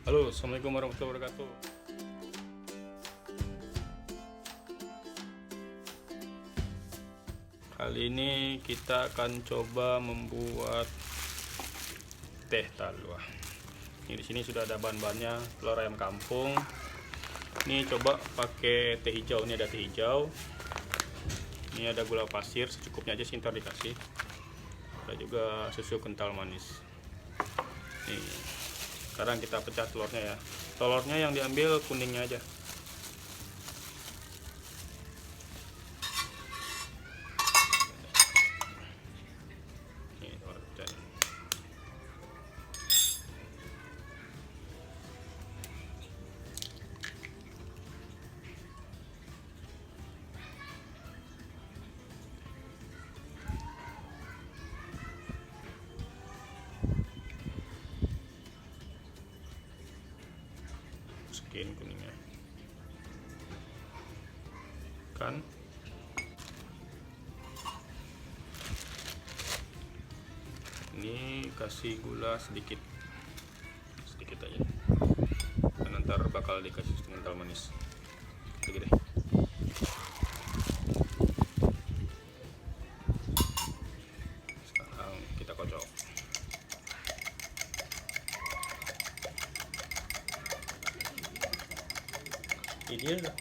Halo, assalamualaikum warahmatullahi wabarakatuh. Kali ini kita akan coba membuat teh talua. Ini di sini sudah ada bahan-bahannya, telur ayam kampung. Ini coba pakai teh hijau, ini ada teh hijau. Ini ada gula pasir, secukupnya aja sih, ntar dikasih. Ada juga susu kental manis. Nih. Sekarang kita pecah telurnya ya. Telurnya yang diambil kuningnya aja. Ini telur pecah. Masukin kuningnya. Kan ini kasih gula sedikit aja, dan ntar bakal dikasih kental manis lagi deh. Sekarang kita kocok. Ini dia.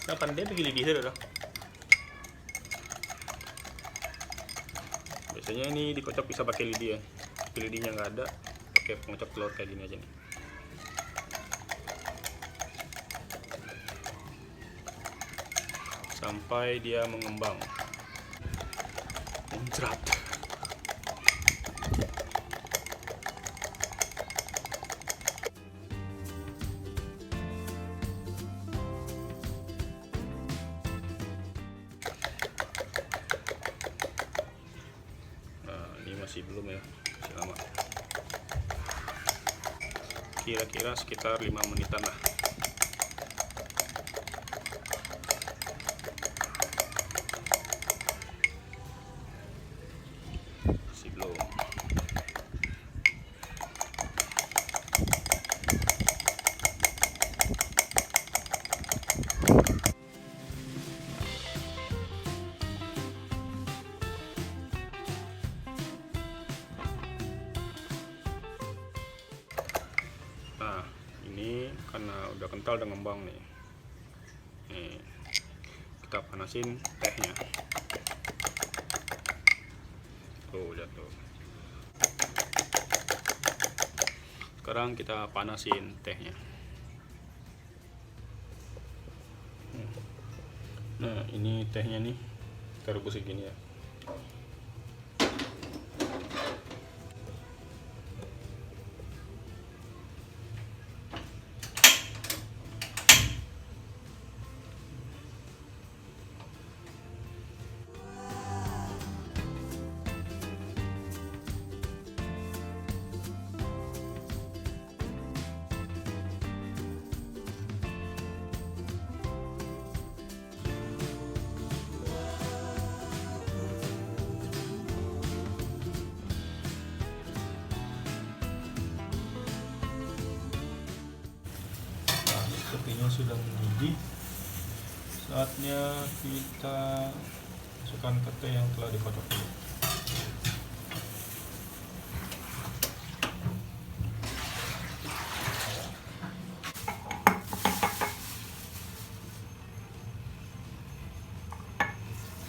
Kapan dia pergi lidi sudah? Biasanya ini dikocok bisa pakai lidi ya. Tapi lidinya nggak ada, pakai pengocok telur kayak gini aja nih. Sampai dia mengembang, muncrat. Masih belum ya, masih lama, kira-kira sekitar 5 menitan lah. Masih belum. Nah, ini karena udah kental dan ngembang nih. Nih, kita panasin tehnya. Tuh, lihat tuh. Sekarang kita panasin tehnya. Nah, ini tehnya nih. Kita rebus segini ya. Sepertinya sudah mendidih. Saatnya kita masukkan ke teh yang telah dikocok dulu.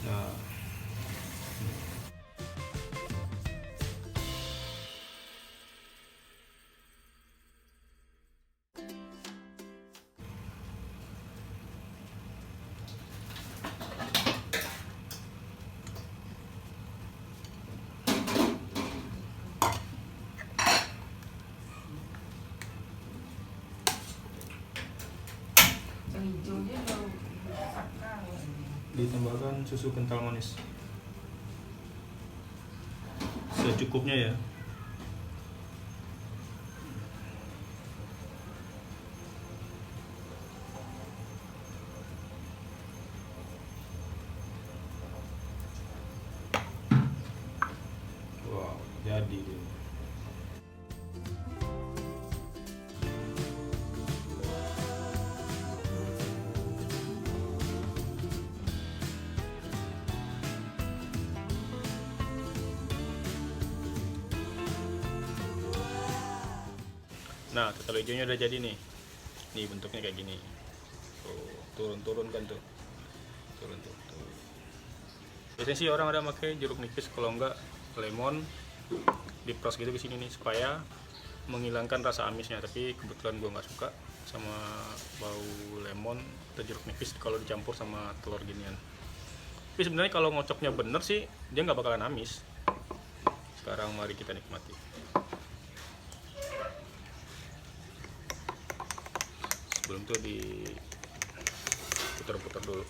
Nah, ditambahkan susu kental manis secukupnya ya. Wow. jadi dulu. Nah, telur hijaunya udah jadi nih. Nih bentuknya kayak gini. Tuh, turun-turun kan tuh. Turun. Biasanya sih orang ada pakai jeruk nipis, kalau enggak lemon diperas gitu ke sini nih supaya menghilangkan rasa amisnya. Tapi kebetulan gua nggak suka sama bau lemon atau jeruk nipis kalau dicampur sama telur ginian. Tapi sebenarnya kalau ngocoknya bener sih dia nggak bakalan amis. Sekarang mari kita nikmati. Sebelum itu diputar-putar dulu.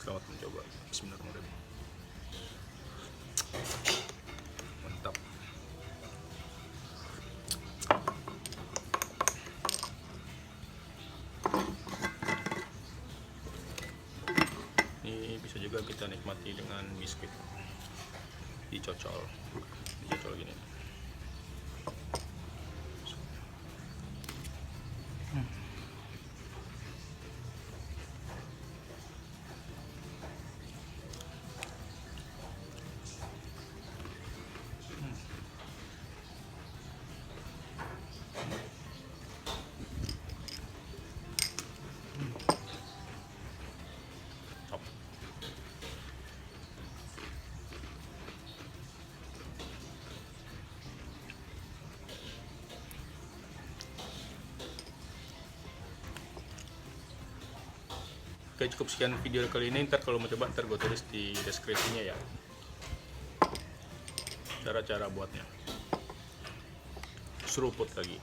Selamat mencoba. Bismillahirrahmanirrahim. Mantap. Ini bisa juga kita nikmati dengan biskuit. Dicocol gini. Oke, cukup sekian video kali ini. Ntar kalau mau coba ntar gue tulis di deskripsinya ya cara-cara buatnya. Seruput lagi.